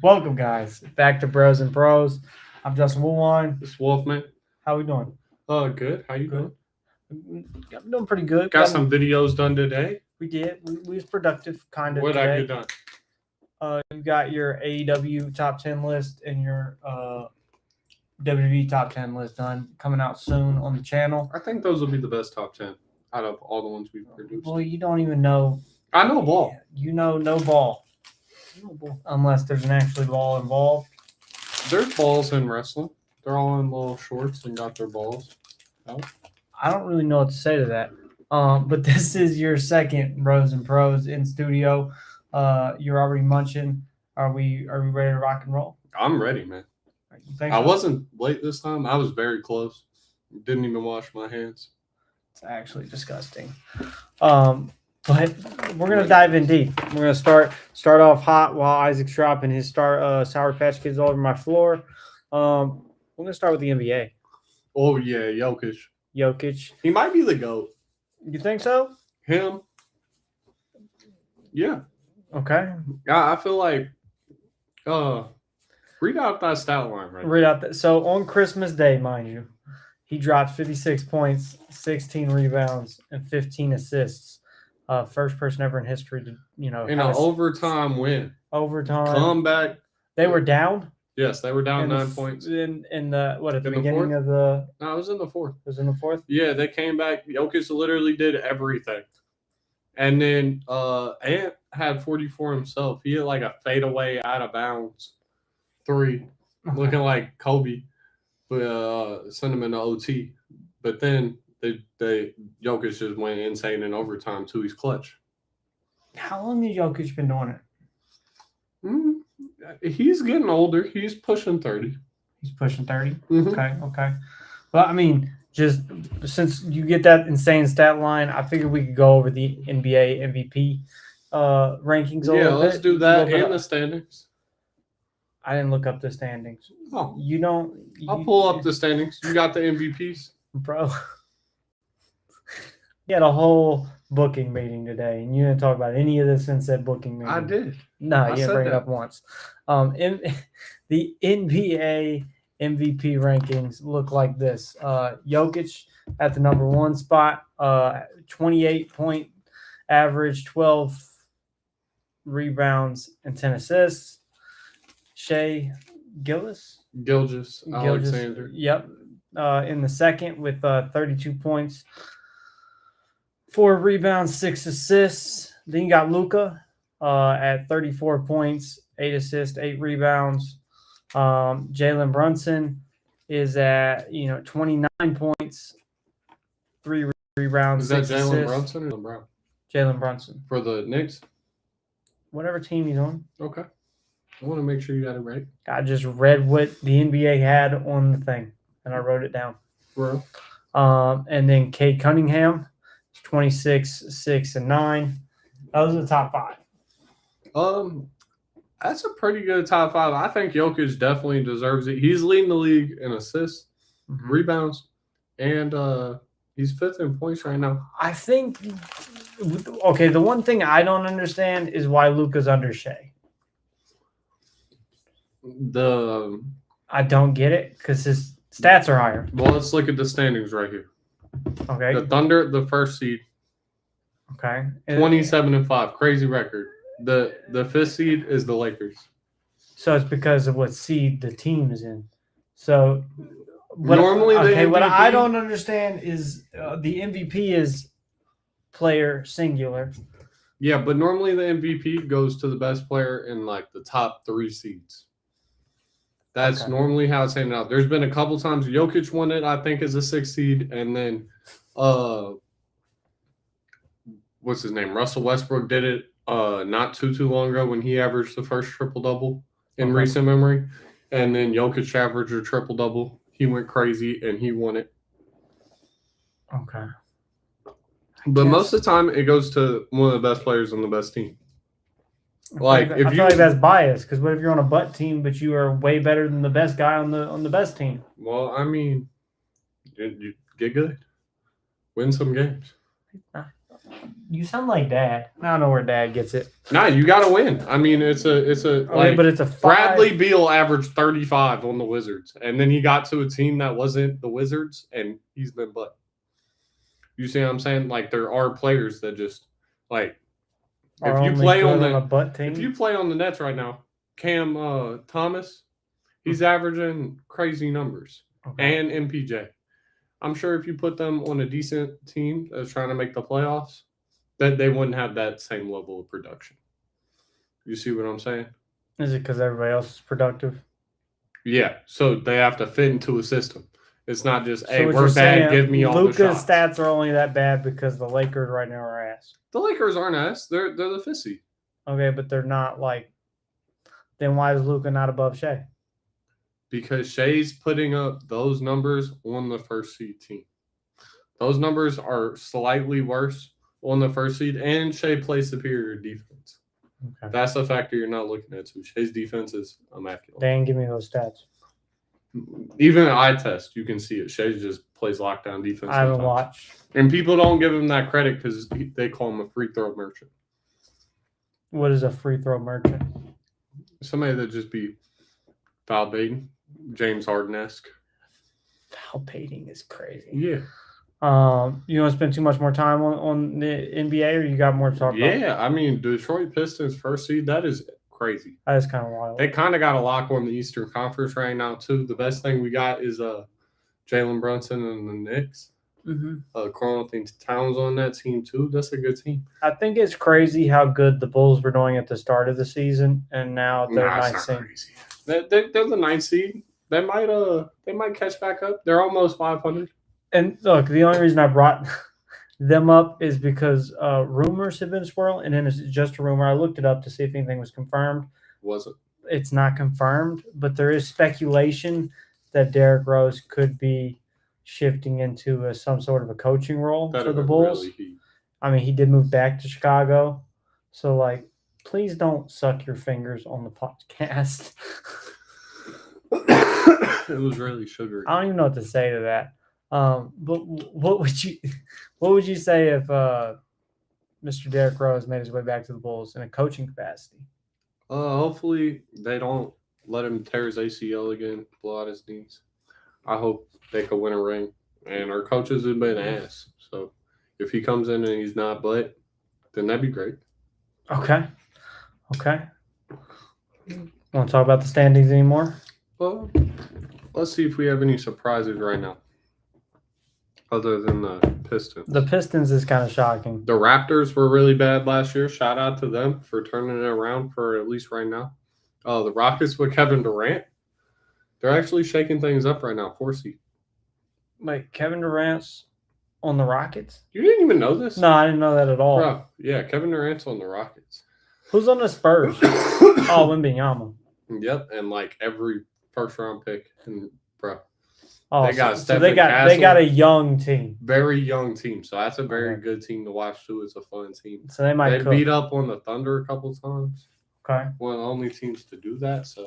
Welcome, guys, back to Bros and Bros. I'm Justin Woolwine. This Wolfman. How we doing? Good. How you Good. doing? I'm doing pretty good. Got some videos done today. We did. We was productive, kind of. What I today. get done? You got your AEW top 10 list and your WWE top 10 list done, coming out soon on the channel. I think those will be the best top 10 out of all the ones we've produced. Well, you don't even know. I know ball. You know no ball. Unless there's an actual ball involved. There's balls in wrestling. They're all in little shorts and got their balls out. I don't really know what to say to that. But this is your second Bros and Pros in studio. You're already munching. Are we ready to rock and roll? I'm ready, man. I wasn't late this time. I was very close. Didn't even wash my hands. It's actually disgusting. But we're gonna dive in deep. We're gonna start off hot while Isaac's dropping his Sour Patch Kids all over my floor. We're gonna start with the NBA. Oh yeah, Jokić. He might be the GOAT. You think so? Him. Yeah. Okay. I feel like read out that stat line right. Read out that. So on Christmas Day, mind you, he dropped 56 points, 16 rebounds, and 15 assists. First person ever in history to, in an overtime win. Overtime. Comeback. They were down? Yes, they were down 9 points. In the beginning of the... No, it was in the fourth. It was in the fourth? Yeah, they came back. Jokić literally did everything. And then Ant had 44 himself. He had like a fadeaway out of bounds 3, looking like Kobe. But sent him into OT. But then Jokić just went insane in overtime too. He's clutch. How long has Jokić been doing it? He's getting older. He's pushing 30. He's pushing 30? Mm-hmm. Okay. Well, I mean, just since you get that insane stat line, I figured we could go over the NBA MVP rankings a little bit. Yeah, let's do that and the standings. I didn't look up the standings. Oh. You don't... I'll pull up the standings. You got the MVPs? Bro. You had a whole booking meeting today, and you didn't talk about any of this since that booking meeting. I did. No, you didn't bring it up once. The NBA MVP rankings look like this. Jokić at the number 1 spot, 28-point average, 12 rebounds, and 10 assists. Shai Gilgeous-Alexander. Yep. In the second with 32 points. 4 rebounds, 6 assists. Then you got Luka at 34 points, 8 assists, 8 rebounds. Jalen Brunson is at 29 points, 3 rebounds. Is that Jalen Brunson or Brown? Jalen Brunson for the Knicks. Whatever team he's on. Okay, I want to make sure you got it right. I just read what the NBA had on the thing, and I wrote it down. Bro. And then Cade Cunningham. 26, 6, and 9. Those are the top 5. That's a pretty good top 5. I think Jokić definitely deserves it. He's leading the league in assists, rebounds, and he's 5th in points right now. I think. Okay, the one thing I don't understand is why Luka's under Shai. I don't get it because his stats are higher. Well, let's look at the standings right here. Okay. The Thunder, the 1st seed. Okay. 27-5, crazy record. The 5th seed is the Lakers. So it's because of what seed the team is in. So normally, what I don't understand is the MVP is player singular. Yeah, but normally the MVP goes to the best player in like the top 3 seeds. That's normally how it's handed out. There's been a couple times Jokić won it, I think, as a 6th seed, and then what's his name? Russell Westbrook did it not too long ago when he averaged the first triple-double in recent memory. And then Jokić averaged a triple-double. He went crazy, and he won it. Okay. But most of the time, it goes to one of the best players on the best team. I feel like that's biased because what if you're on a butt team but you are way better than the best guy on the best team? Well, I mean, you get good, win some games. You sound like Dad. I don't know where Dad gets it. Nah, you got to win. I mean, it's a Okay, but it's a 5. Bradley Beal averaged 35 on the Wizards, and then he got to a team that wasn't the Wizards, and he's been butt. You see what I'm saying? Like there are players that just like if you play on a butt team. If you play on the Nets right now, Cam Thomas, he's averaging crazy numbers, and MPJ. I'm sure if you put them on a decent team that's trying to make the playoffs, that they wouldn't have that same level of production. You see what I'm saying? Is it because everybody else is productive? Yeah. So they have to fit into a system. It's not just, hey, we're bad, give me all the shots. Luka's stats are only that bad because the Lakers right now are ass. The Lakers aren't ass. They're the fifth seed. Okay, but they're not like – then why is Luka not above Shea? Because Shea's putting up those numbers on the first seed team. Those numbers are slightly worse on the first seed, and Shea plays superior defense. Okay. That's a factor you're not looking at too. Shea's defense is immaculate. Dan, give me those stats. Even an eye test, you can see it. Shea just plays lockdown defense. I haven't watched. And people don't give him that credit because they call him a free throw merchant. What is a free throw merchant? Somebody that just be foul baiting. James Harden-esque. Foul baiting is crazy. Yeah. You want to spend too much more time on the NBA, or you got more to talk about? Yeah, I mean, Detroit Pistons first seed, that is crazy. That is kind of wild. They kind of got a lock on the Eastern Conference right now, too. The best thing we got is Jalen Brunson and the Knicks. Karl Anthony Towns on that team, too. That's a good team. I think it's crazy how good the Bulls were doing at the start of the season, and now they're ninth seed. They're the ninth seed. They might catch back up. They're almost 500. And look, the only reason I brought them up is because rumors have been swirling, and then it's just a rumor. I looked it up to see if anything was confirmed. Was it? It's not confirmed, but there is speculation that Derrick Rose could be shifting into some sort of a coaching role for the Bulls. Really I mean, he did move back to Chicago, so like, please don't suck your fingers on the podcast. It was really sugary. I don't even know what to say to that. But what would you say if Mr. Derrick Rose made his way back to the Bulls in a coaching capacity? Hopefully they don't let him tear his ACL again, blow out his knees. I hope they could win a ring. And our coaches have been ass. So if he comes in and he's not butt, then that'd be great. Okay. Want to talk about the standings anymore? Well, let's see if we have any surprises right now. Other than the Pistons. The Pistons is kind of shocking. The Raptors were really bad last year. Shout out to them for turning it around for at least right now. The Rockets with Kevin Durant, they're actually shaking things up right now. 4 seed. Wait, Kevin Durant's on the Rockets? You didn't even know this? No, I didn't know that at all. Bro, yeah, Kevin Durant's on the Rockets. Who's on the Spurs? Wembanyama. Yep, and like every first-round pick. And, bro. Oh, they got a young team. Very young team. So that's a very good team to watch too. It's a fun team. So they beat up on the Thunder a couple times. Okay. One of the only teams to do that. So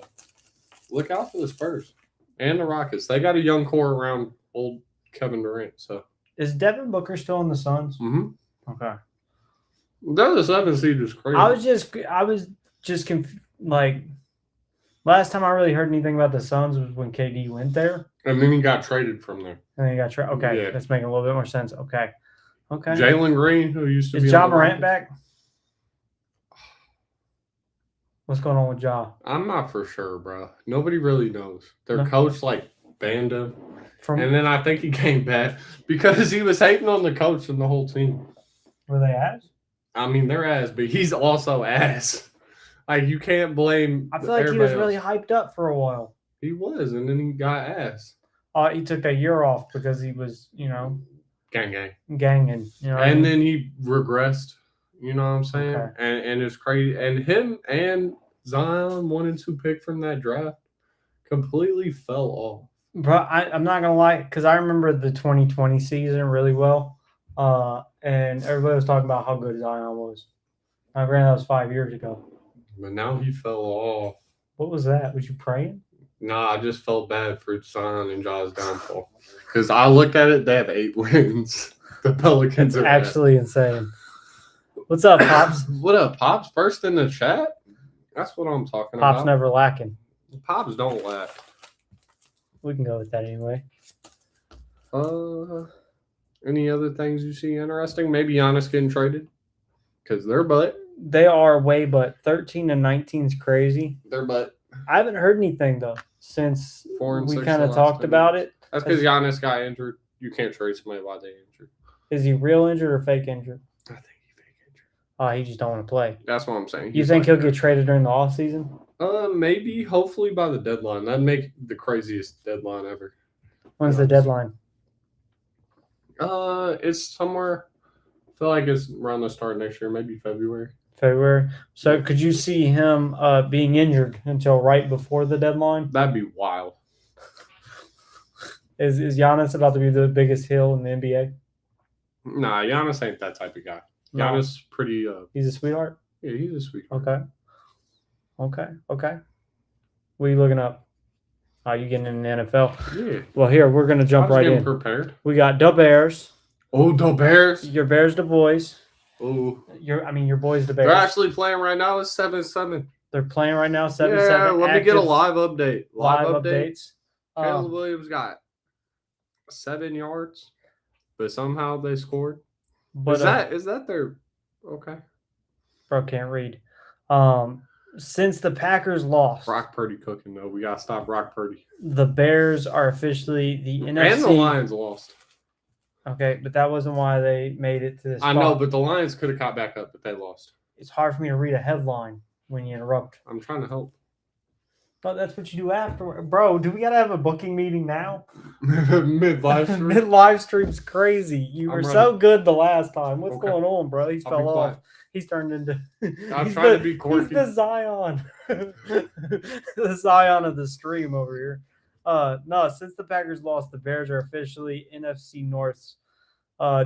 look out for the Spurs and the Rockets. They got a young core around old Kevin Durant. So is Devin Booker still in the Suns? Mm-hmm. Okay. They're the 7th seed is crazy. I was just like. Last time I really heard anything about the Suns was when KD went there. And then he got traded from there. Okay, yeah. That's making a little bit more sense. Okay. Jalen Green, who used to be. Is Ja Morant back? What's going on with Ja? I'm not for sure, bro. Nobody really knows. Their coach, banned him. And then I think he came back because he was hating on the coach and the whole team. Were they ass? I mean, they're ass, but he's also ass. Like, you can't blame. I feel like he was really hyped up for a while. He was, and then he got ass. He took that year off because he was, ganging. And then he regressed. You know what I'm saying? Okay. And it's crazy. And him and Zion, 1 and 2 pick from that draft, completely fell off. Bro, I'm not gonna lie, because I remember the 2020 season really well, and everybody was talking about how good Zion was. I granted that was 5 years ago. But now he fell off. What was that? Was you praying? Nah, I just felt bad for Zion and Ja's downfall. Because I looked at it, they have 8 wins. The Pelicans are actually insane. What's up, Pops? What up, Pops? First in the chat? That's what I'm talking Pops about. never lacking. Pops don't laugh. We can go with that anyway. Any other things you see interesting? Maybe Giannis getting traded? Because they're butt. They are way, but 13 and 19 is crazy. They're butt. I haven't heard anything though since 4 and we 6 kind the of last talked 10 about years. it. That's because Giannis got injured. You can't trade somebody while they injured. Is he real injured or fake injured? I think he's fake injured. Oh, he just don't want to play. That's what I'm saying. You think he'll get traded during the offseason? Maybe, hopefully by the deadline. That'd make the craziest deadline ever. When's the deadline? It's somewhere. I feel like it's around the start of next year, maybe February. February. So could you see him being injured until right before the deadline? That'd be wild. Is Giannis about to be the biggest heel in the NBA? Nah, Giannis ain't that type of guy. No. Giannis pretty. He's a sweetheart. Yeah, he's a sweetheart. Okay. What are you looking up? Oh, you getting in the NFL? Yeah. Well, here we're gonna jump right in. Prepared. We got the Bears. Oh, the Bears. Your Bears, the boys. Oh. Your boys, the Bears. They're actually playing right now. It's 7-7. They're playing right now. 7-7. Yeah, let me get a live update. Live updates. Caleb Williams got 7 yards, but somehow they scored. But is that their okay? Bro, can't read. Since the Packers lost, Brock Purdy cooking though. We gotta stop Brock Purdy. The Bears are officially the NFC. And the Lions lost. Okay, but that wasn't why they made it to this. I know, but the Lions could have caught back up, but they lost. It's hard for me to read a headline when you interrupt. I'm trying to help. But that's what you do after, bro. Do we gotta have a booking meeting now? Mid live stream. Mid live stream's crazy. You were so good the last time. What's going on, bro? He fell off. He's turned into. I'm trying to be quirky. He's the Zion, the Zion of the stream over here. No, since the Packers lost, the Bears are officially NFC North's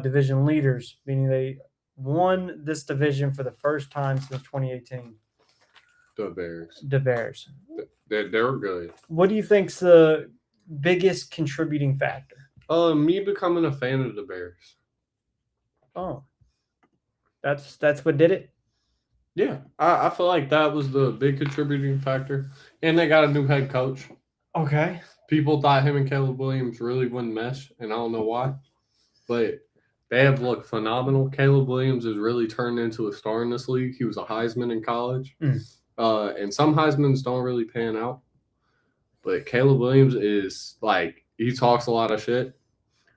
division leaders, meaning they won this division for the first time since 2018. The Bears. The Bears. They're good. What do you think's the biggest contributing factor? Me becoming a fan of the Bears. Oh, that's what did it? Yeah, I feel like that was the big contributing factor. And they got a new head coach. Okay. People thought him and Caleb Williams really wouldn't mesh, and I don't know why. But they have looked phenomenal. Caleb Williams has really turned into a star in this league. He was a Heisman in college. And some Heismans don't really pan out. But Caleb Williams is like, he talks a lot of shit.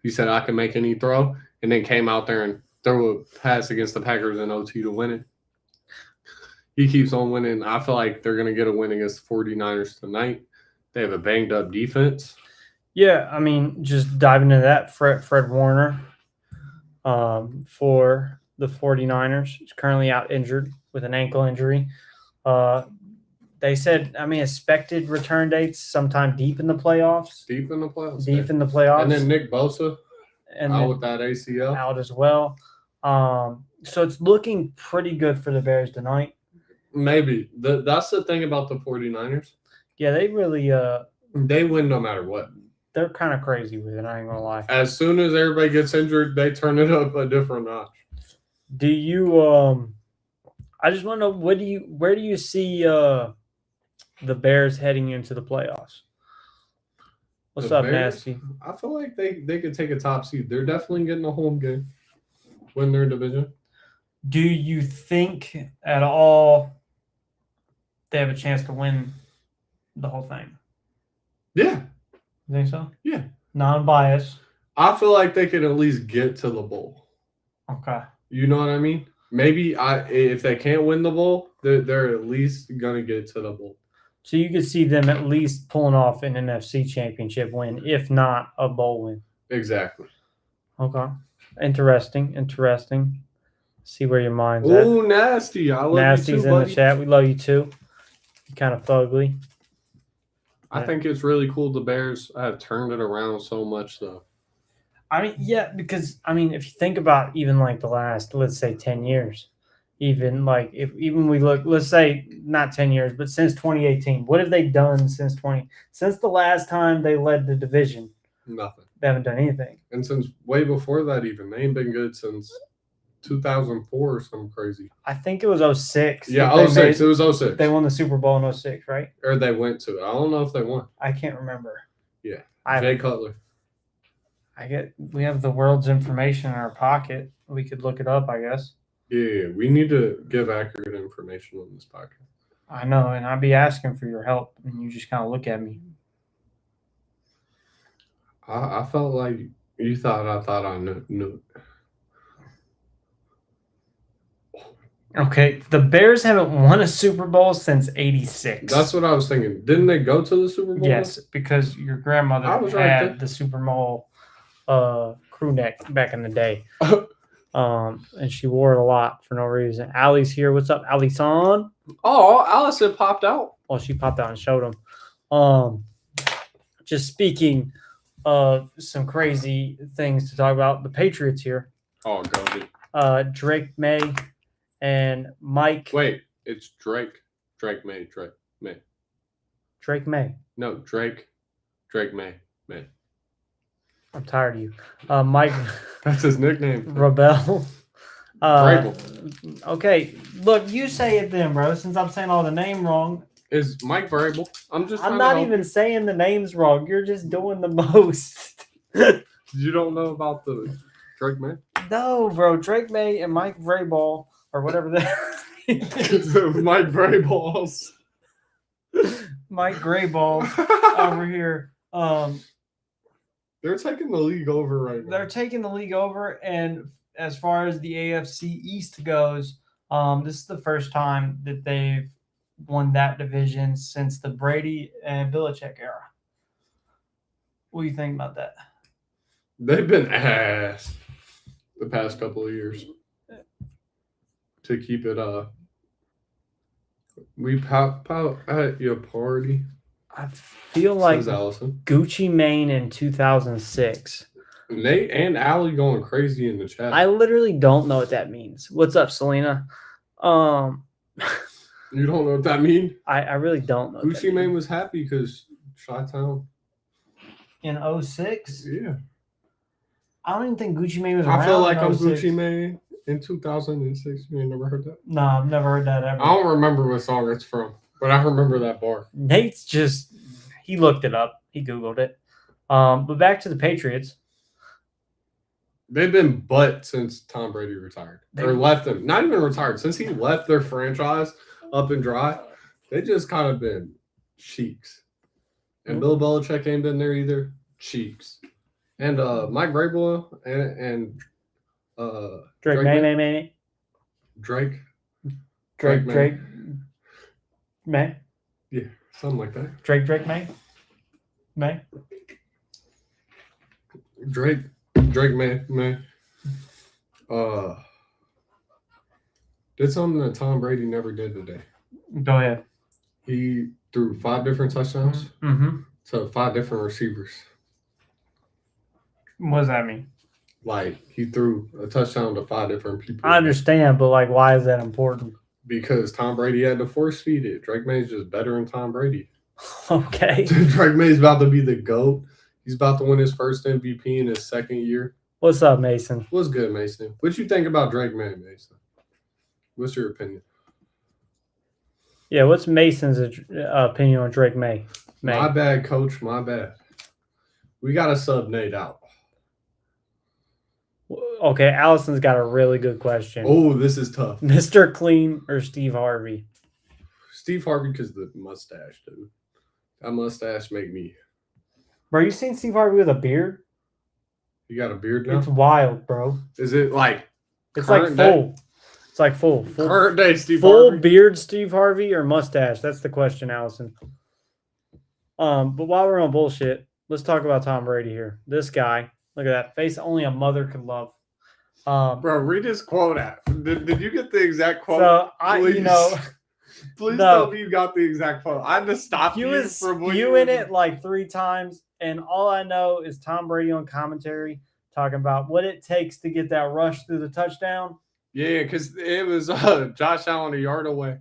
He said, I can make any throw, and then came out there and threw a pass against the Packers in OT to win it. He keeps on winning. I feel like they're going to get a win against the 49ers tonight. They have a banged-up defense. Yeah, I mean, just diving into that, Fred Warner for the 49ers is currently out injured with an ankle injury. They said, expected return dates sometime deep in the playoffs. Deep in the playoffs. Deep in the playoffs. And then Nick Bosa out with that ACL. Out as well. So it's looking pretty good for the Bears tonight. Maybe. That's the thing about the 49ers. Yeah, they really they win no matter what. They're kind of crazy with it, I ain't gonna lie. As soon as everybody gets injured, they turn it up a different notch. Do you I just want to know where do you see the Bears heading into the playoffs? What's up, Bears, Nasty? I feel like they could take a top seed. They're definitely getting a home game. Win their division. Do you think at all they have a chance to win the whole thing? Yeah. You think so? Yeah. Non-biased. I feel like they could at least get to the bowl. Okay. You know what I mean? Maybe if they can't win the bowl, they're at least going to get to the bowl. So you could see them at least pulling off an NFC championship win, if not a bowl win. Exactly. Okay. Interesting. See where your mind's at. Oh, Nasty. I love Nasty's you too, in buddy. the chat. We love you too. You're kind of fugly. I think it's really cool the Bears have turned it around so much, though. Yeah, because, if you think about even like the last, let's say 10 years, even like if we look, let's say not 10 years, but since 2018, what have they done since the last time they led the division? Nothing. They haven't done anything. And since way before that even, they ain't been good since 2004 or something crazy. I think it was 06. Yeah, They 06. made- It was 06. They won the Super Bowl in 06, right? Or they went to it. I don't know if they won. I can't remember. Yeah. I Jay Cutler. we have the world's information in our pocket. We could look it up, I guess. Yeah, we need to give accurate information on this podcast. I know, and I'd be asking for your help, and you just kind of look at me. I felt like you thought I knew. Okay, the Bears haven't won a Super Bowl since '86. That's what I was thinking. Didn't they go to the Super Bowl? Yes, because your grandmother I was had right there. the Super Bowl crew neck back in the day. And she wore it a lot for no reason. Allie's here. What's up, Allison? Oh, Allison popped out. Oh, she popped out and showed him. Just speaking of some crazy things to talk about, the Patriots here. Oh, go dude. Drake May and Mike. Wait, it's Drake. Drake May. Drake May. No, Drake May. I'm tired of you. Mike. That's his nickname. Rebel. Vrabel. Okay, look, you say it then, bro. Since I'm saying all the name wrong, Is Mike Vrabel? I'm not even saying the names wrong. You're just doing the most. You don't know about the Drake May? No, bro. Drake May and Mike Vrabel or whatever that. Mike Vrabels. Mike Grayball over here. They're taking the league over right now. They're taking the league over, and as far as the AFC East goes, this is the first time that they've won that division since the Brady and Belichick era. What do you think about that? They've been ass the past couple of years. To keep it we pop out at your party. I feel like Says Allison. Gucci Mane in 2006. Nate and Allie going crazy in the chat. I literally don't know what that means. What's up, Selena? You don't know what that means? I really don't know. Gucci Mane was happy because Chi-Town. In 06? Yeah. I don't even think Gucci Mane was around. I feel like in I'm 06. Gucci Mane in 2006. You ain't never heard that? No, I've never heard that ever. I don't remember what song it's from, but I remember that bar. Nate's just, he looked it up. He Googled it. But back to the Patriots. They've been butt since Tom Brady retired. Or left them. Not even retired. Since he left their franchise up and dry, they just kind of been cheeks. And Bill Belichick ain't been there either. Cheeks. And Mike Vrabel and Drake May. Drake. May. Yeah, something like that. Drake May. Drake May. Did something that Tom Brady never did today. Go ahead. He threw 5 different touchdowns to 5 different receivers. What does that mean? Like, he threw a touchdown to 5 different people. I understand, but like, why is that important? Because Tom Brady had to force feed it. Drake May's just better than Tom Brady. Okay. Drake May's about to be the GOAT. He's about to win his first MVP in his second year. What's up, Mason? What's good, Mason? What you think about Drake May, Mason? What's your opinion? Yeah, what's Mason's opinion on Drake May? My bad, coach. My bad. We got to sub Nate out. Okay, Allison's got a really good question. Oh, this is tough. Mr. Clean or Steve Harvey? Steve Harvey because the mustache, dude. That mustache make me. Bro, you seen Steve Harvey with a beard? You got a beard now? It's wild, bro. Is it like It's like full. day? It's like full. Current day Steve full Harvey? beard Steve Harvey or mustache? That's the question, Allison. But while we're on bullshit, let's talk about Tom Brady here. This guy, look at that face only a mother could love. Bro, read his quote out. Did you get the exact quote? So Please tell me you got the exact quote. I had to stop you you was from spewing it like 3 times, and all I know is Tom Brady on commentary talking about what it takes to get that rush through the touchdown. Yeah, because it was Josh Allen a yard away.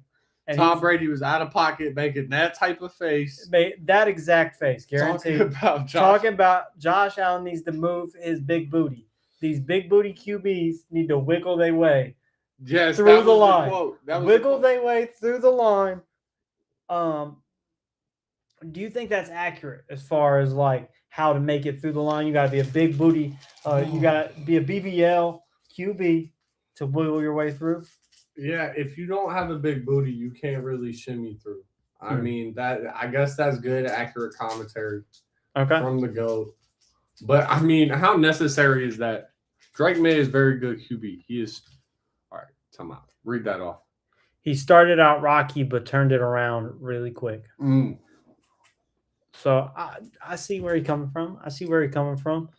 And Tom Brady was out of pocket making that type of face. That exact face, guaranteed. Talking about Josh Allen needs to move his big booty. These big booty QBs need to wiggle their way Yes, through that the was line. quote. That was Wiggle quote. their way through the line. Do you think that's accurate as far as like how to make it through the line? You got to be a big booty. You got to be a BBL QB to wiggle your way through. Yeah, if you don't have a big booty, you can't really shimmy through. I mean I guess that's good, accurate commentary from the GOAT. But I mean, how necessary is that? Drake May is very good QB. He is. All right, time out. Read that off. He started out rocky, but turned it around really quick. So I see where he's coming from.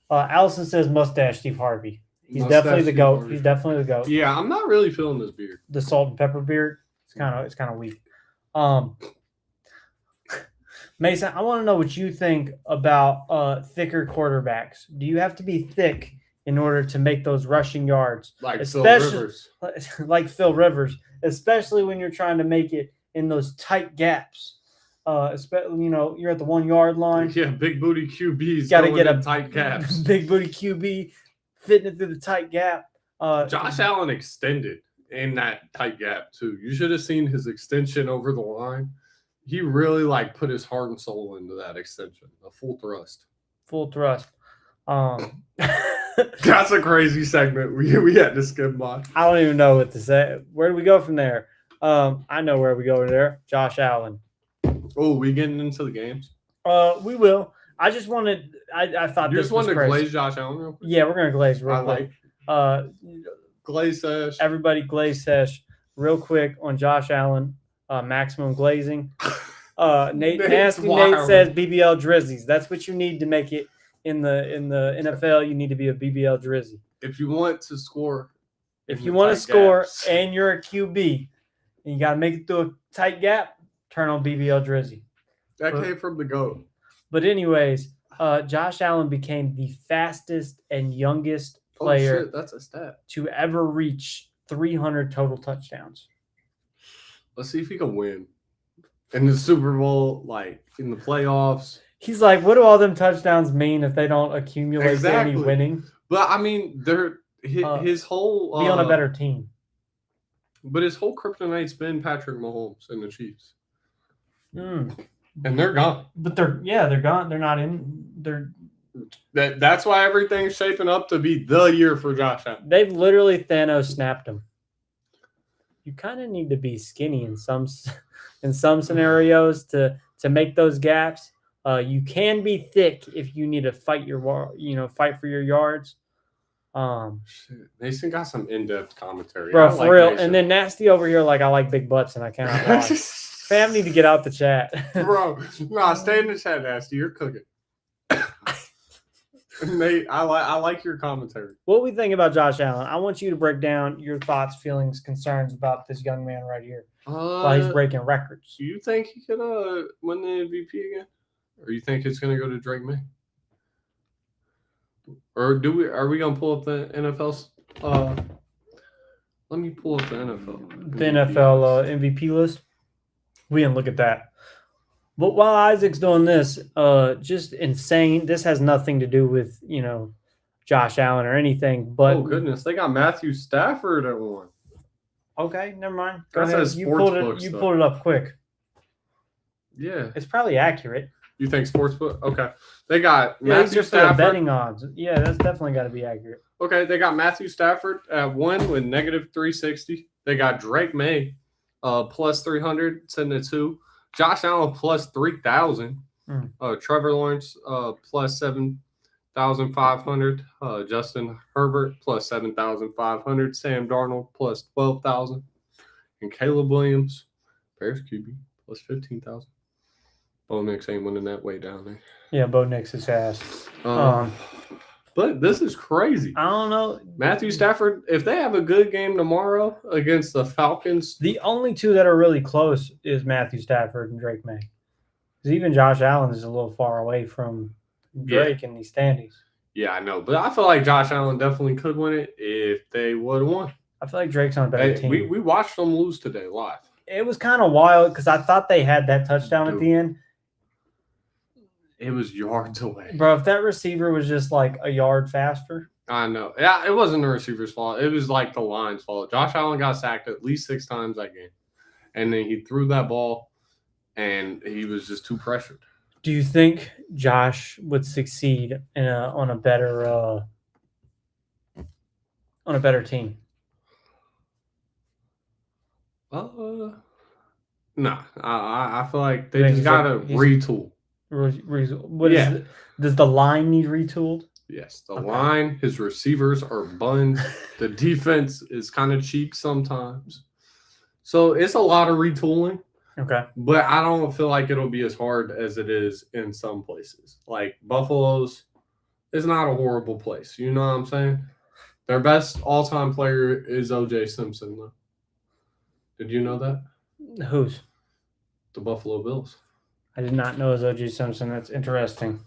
Allison says mustache Steve Harvey. He's definitely the GOAT. Harvey. He's definitely the GOAT. Yeah, I'm not really feeling this beard. The salt and pepper beard. It's kind of weak. Mason, I want to know what you think about thicker quarterbacks. Do you have to be thick in order to make those rushing yards? Like Phil Rivers. Like Phil Rivers, especially when you're trying to make it in those tight gaps. Especially, you're at the 1 yard line. Yeah, big booty QBs got to get a tight gaps. Big booty QB fitting it through the tight gap. Josh Allen extended in that tight gap too. You should have seen his extension over the line. He really put his heart and soul into that extension. A full thrust. That's a crazy segment we had to skip by. I don't even know what to say. Where do we go from there? I know where we go there. Josh Allen. Oh, we getting into the games? We will. I just wanted. I thought you this just wanted was to crazy. glaze Josh Allen real quick? Yeah, we're gonna glaze real quick. Glaze sesh. Everybody glaze sesh real quick on Josh Allen. Maximum glazing. Nate Nasty Nate says BBL Drizzies. That's what you need to make it in the NFL. You need to be a BBL Drizzy. If you want to score, and you're a QB, and you got to make it through a tight gap, turn on BBL Drizzy. That came from the GOAT. But anyways, Josh Allen became the fastest and youngest player that's a stat. to ever reach 300 total touchdowns. Let's see if he can win in the Super Bowl, in the playoffs. He's like, what do all them touchdowns mean if they don't accumulate any winning? But I mean, his whole be on a better team. But his whole kryptonite's been Patrick Mahomes and the Chiefs. And they're gone. But they're gone. They're not in. That's why everything's shaping up to be the year for Josh Allen. They've literally Thanos snapped him. You kind of need to be skinny in some scenarios to make those gaps. You can be thick if you need to fight for your yards. Mason got some in-depth commentary, bro, for real. Mason. And then Nasty over here, I like big butts and I cannot lie. Fam need to get out the chat, bro. Nah, stay in the chat, Nasty. You're cooking. Nate, I like your commentary. What we think about Josh Allen? I want you to break down your thoughts, feelings, concerns about this young man right here while he's breaking records. Do you think he could win the MVP again, or you think it's going to go to Drake May? Or are we gonna pull up the NFL? Let me pull up the NFL. The NFL MVP list. We can look at that. But while Isaac's doing this, just insane. This has nothing to do with Josh Allen or anything. But oh goodness, they got Matthew Stafford at one. Okay, never mind. Go ahead. You pulled it up quick. Yeah, it's probably accurate. You think sportsbook? Okay. They got Matthew Stafford. Betting odds. Yeah, that's definitely got to be accurate. Okay, they got Matthew Stafford at 1 with -360. They got Drake May plus 300, sitting at 2. Josh Allen plus 3,000. Trevor Lawrence plus 7,500. Justin Herbert plus 7,500. Sam Darnold plus 12,000. And Caleb Williams, Bears QB, plus 15,000. Bo Nix ain't winning that way down there. Yeah, Bo Nix is ass. But this is crazy. I don't know. Matthew Stafford, if they have a good game tomorrow against the Falcons. The only two that are really close is Matthew Stafford and Drake May. Because even Josh Allen is a little far away from Drake in these standings. Yeah, I know. But I feel like Josh Allen definitely could win it if they would have won. I feel like Drake's on a better team. We watched them lose today live. It was kind of wild because I thought they had that touchdown at the end. It was yards away. Bro, if that receiver was just a yard faster, I know. Yeah, it wasn't the receiver's fault. It was like the line's fault. Josh Allen got sacked at least 6 times that game. And then he threw that ball, and he was just too pressured. Do you think Josh would succeed on a better team? Nah. I feel like they You think just gotta retool. Does the line need retooled? Yes, the line, his receivers are buns. The defense is kind of cheap sometimes. So it's a lot of retooling. Okay. But I don't feel like it'll be as hard as it is in some places. Like Buffalo's is not a horrible place. You know what I'm saying? Their best all-time player is O.J. Simpson, though. Did you know that? Who's? The Buffalo Bills. I did not know it was O.J. Simpson. That's interesting.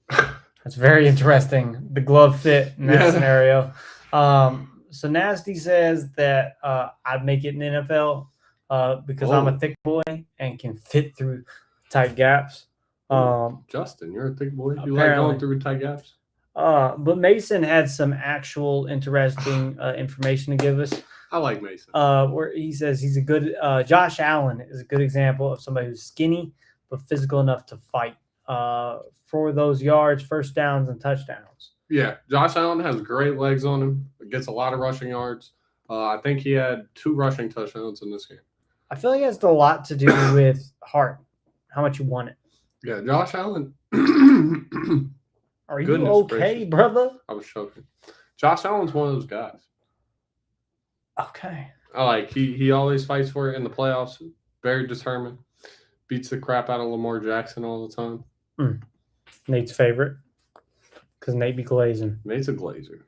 That's very interesting. The glove fit in that scenario. So Nasty says that I'd make it in the NFL because I'm a thick boy and can fit through tight gaps. Justin, you're a thick boy. You like going through tight gaps? But Mason had some actual interesting information to give us. I like Mason. Where he says he's a good Josh Allen is a good example of somebody who's skinny but physical enough to fight for those yards, first downs, and touchdowns. Yeah, Josh Allen has great legs on him. Gets a lot of rushing yards. I think he had 2 rushing touchdowns in this game. I feel like it has a lot to do with heart, how much you want it. Yeah, Josh Allen. Are you okay, brother? I was joking. Josh Allen's one of those guys. Okay. He always fights for it in the playoffs. Very determined. Beats the crap out of Lamar Jackson all the time. Nate's favorite. Because Nate be glazing. Nate's a glazer.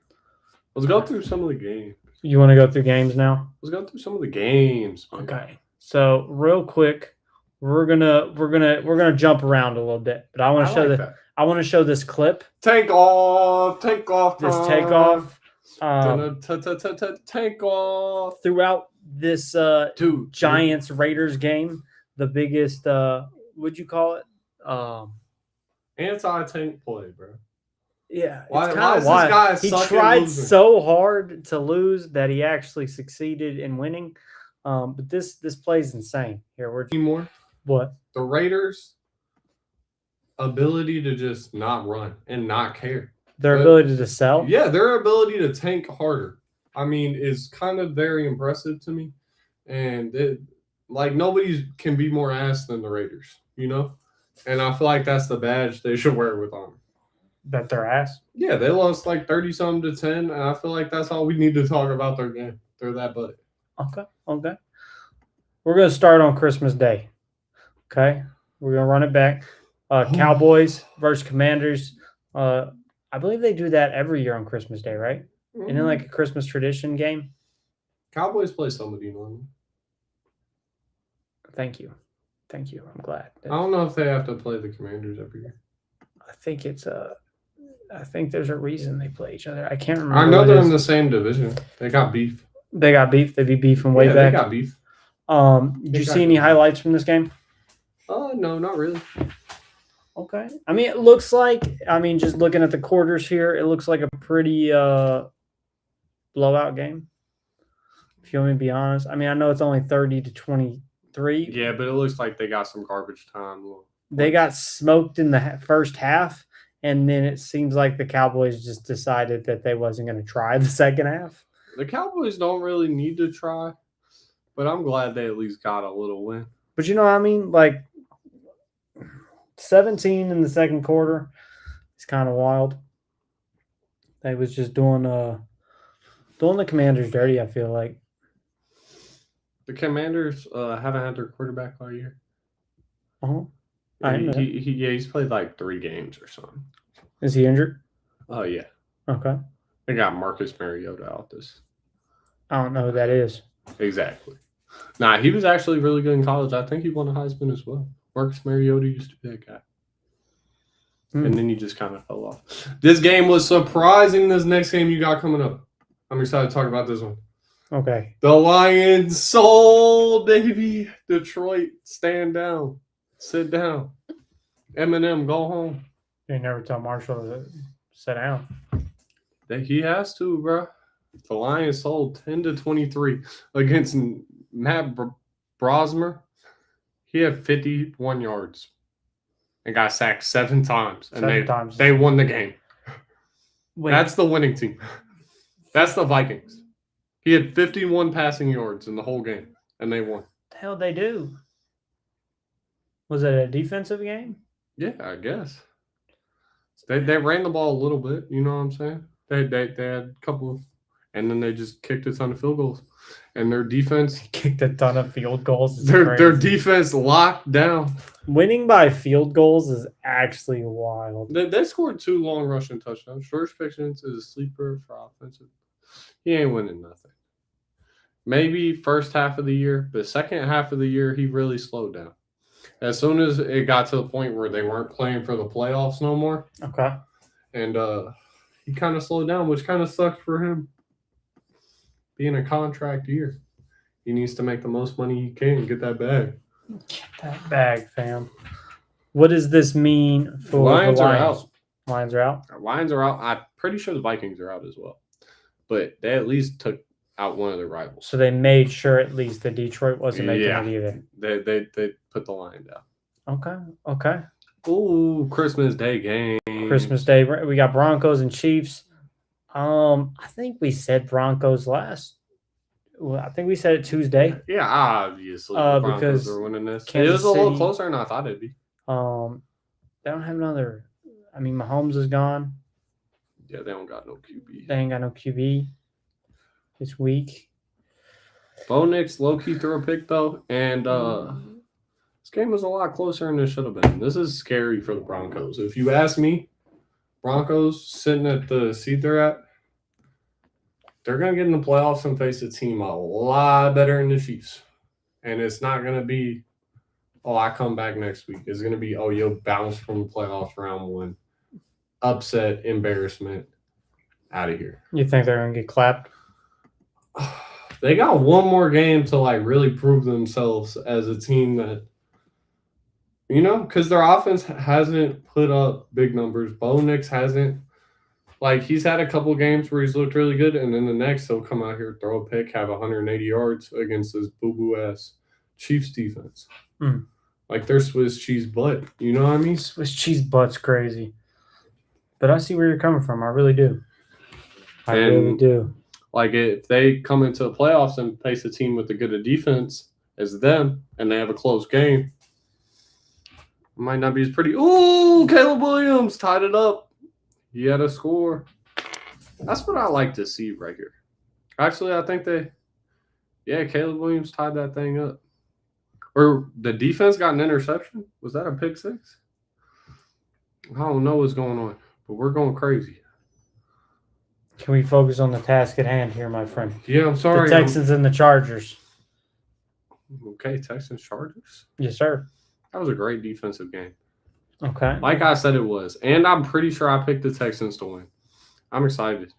Let's go through some of the games. You want to go through games now? Let's go through some of the games. Man. Okay. So real quick, we're gonna jump around a little bit, but I want to show this clip. Take off. This takeoff. Take off. Throughout this Giants Raiders game, the biggest what'd you call it? Anti-tank play, bro. Yeah, why it's kind of wild. He tried so hard to lose that he actually succeeded in winning. But this play's insane. Here, we're more. What? The Raiders' ability to just not run and not care. Their ability to sell? Yeah, their ability to tank harder. I mean, is kind of very impressive to me. And nobody can be more ass than the Raiders, you know? And I feel like that's the badge they should wear with honor. Bet their ass? Yeah, they lost 30-something to 10, and I feel like that's all we need to talk about their game. They're that buddy. Okay. We're going to start on Christmas Day. Okay? We're going to run it back. Cowboys versus Commanders. I believe they do that every year on Christmas Day, right? Isn't it like a Christmas tradition game? Cowboys play somebody normally. Thank you. I'm glad. I don't know if they have to play the Commanders every year. I think there's a reason they play each other. I can't remember. I know they're in the same division. They got beef. They be beefing way back. They got beef. Did you see any highlights from this game? No, not really. Okay. I mean, it looks like, just looking at the quarters here, it looks like a pretty blowout game. If you want me to be honest. I mean, I know it's only 30-23. Yeah, but it looks like they got some garbage time. They got smoked in the first half, and then it seems like the Cowboys just decided that they wasn't going to try the second half. The Cowboys don't really need to try, but I'm glad they at least got a little win. But you know what I mean? 17 in the second quarter is kind of wild. They was just doing the Commanders dirty, I feel like. The Commanders haven't had their quarterback all year. Uh-huh. He's played 3 games or something. Is he injured? Oh, yeah. Okay. They got Marcus Mariota out this. I don't know who that is. Exactly. Nah, he was actually really good in college. I think he won a Heisman as well. Marcus Mariota used to be that guy. And then he just kind of fell off. This game was surprising. This next game you got coming up. I'm excited to talk about this one. Okay. The Lions sold, baby. Detroit, stand down. Sit down. Eminem, go home. They never tell Marshall to sit down. That he has to, bro. The Lions sold 10-23 against Matt Brosmer. He had 51 yards and got sacked 7 times, and they won the game. Wait. That's the winning team. That's the Vikings. He had 51 passing yards in the whole game, and they won. The hell they do? Was it a defensive game? Yeah, I guess. They ran the ball a little bit. You know what I'm saying? They had a couple of, and then they just kicked a ton of field goals, and their defense kicked a ton of field goals. Their defense locked down. Winning by field goals is actually wild. They scored 2 long rushing touchdowns. George Pickens is a sleeper for offensive. He ain't winning nothing. Maybe first half of the year, but second half of the year he really slowed down. As soon as it got to the point where they weren't playing for the playoffs no more. Okay. And he kind of slowed down, which kind of sucks for him. Being a contract year. He needs to make the most money he can and get that bag. Get that bag, fam. What does this mean for Lions the Lions? Are out. Lions are out? Lions are out. I'm pretty sure the Vikings are out as well. But they at least took out one of their rivals. So they made sure at least that Detroit wasn't making it either. They put the line down. Okay. Ooh, Christmas Day game. Christmas Day. We got Broncos and Chiefs. I think we said Broncos last. Well, I think we said it Tuesday. Yeah, obviously. The Broncos are winning this. It was a little closer than I thought it'd be. They don't have another. I mean, Mahomes is gone. Yeah, they don't got no QB. They ain't got no QB this week. Bo Nix low-key threw a pick, though, and this game was a lot closer than it should have been. This is scary for the Broncos. If you ask me, Broncos sitting at the seat they're at, they're going to get in the playoffs and face a team a lot better than the Chiefs. And it's not going to be, I come back next week. It's going to be, you'll bounce from the playoffs round 1. Upset, embarrassment, out of here. You think they're going to get clapped? They got one more game to, really prove themselves as a team that, because their offense hasn't put up big numbers. Bo Nix hasn't. He's had a couple games where he's looked really good, and then the next he'll come out here, throw a pick, have 180 yards against this boo-boo-ass Chiefs defense. Their Swiss cheese butt. You know what I mean? Swiss cheese butt's crazy. But I see where you're coming from. I really do. I really do. If they come into the playoffs and face a team with a good defense as them, and they have a close game, it might not be as pretty. Ooh, Caleb Williams tied it up. He had a score. That's what I like to see right here. Actually, I think Caleb Williams tied that thing up. Or the defense got an interception. Was that a pick 6? I don't know what's going on, but we're going crazy. Can we focus on the task at hand here, my friend? Yeah, I'm sorry. The Texans and the Chargers. Okay, Texans, Chargers? Yes, sir. That was a great defensive game. Okay. Like I said it was. And I'm pretty sure I picked the Texans to win. I'm excited.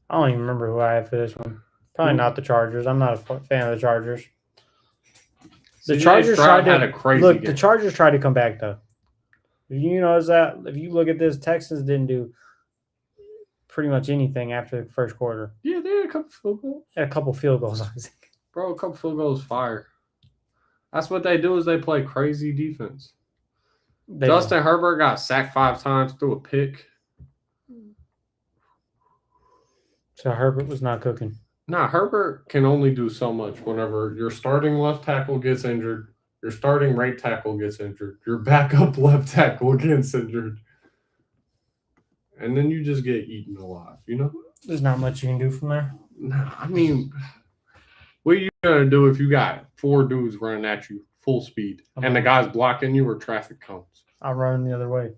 I don't even remember who I had for this one. Probably not the Chargers. I'm not a fan of the Chargers. The Chargers tried to the Chargers tried to come back, though. You notice that? If you look at this, Texans didn't do pretty much anything after the first quarter. Yeah, they had a couple field goals. A couple field goals. Bro, a couple field goals fire. That's what they do is they play crazy defense. Justin Herbert got sacked 5 times, threw a pick. So Herbert was not cooking. Nah, Herbert can only do so much whenever your starting left tackle gets injured, your starting right tackle gets injured, your backup left tackle gets injured. And then you just get eaten alive, There's not much you can do from there. Nah, I mean, what are you going to do if you got 4 dudes running at you full speed and the guy's blocking you or traffic cones? I'm running the other way.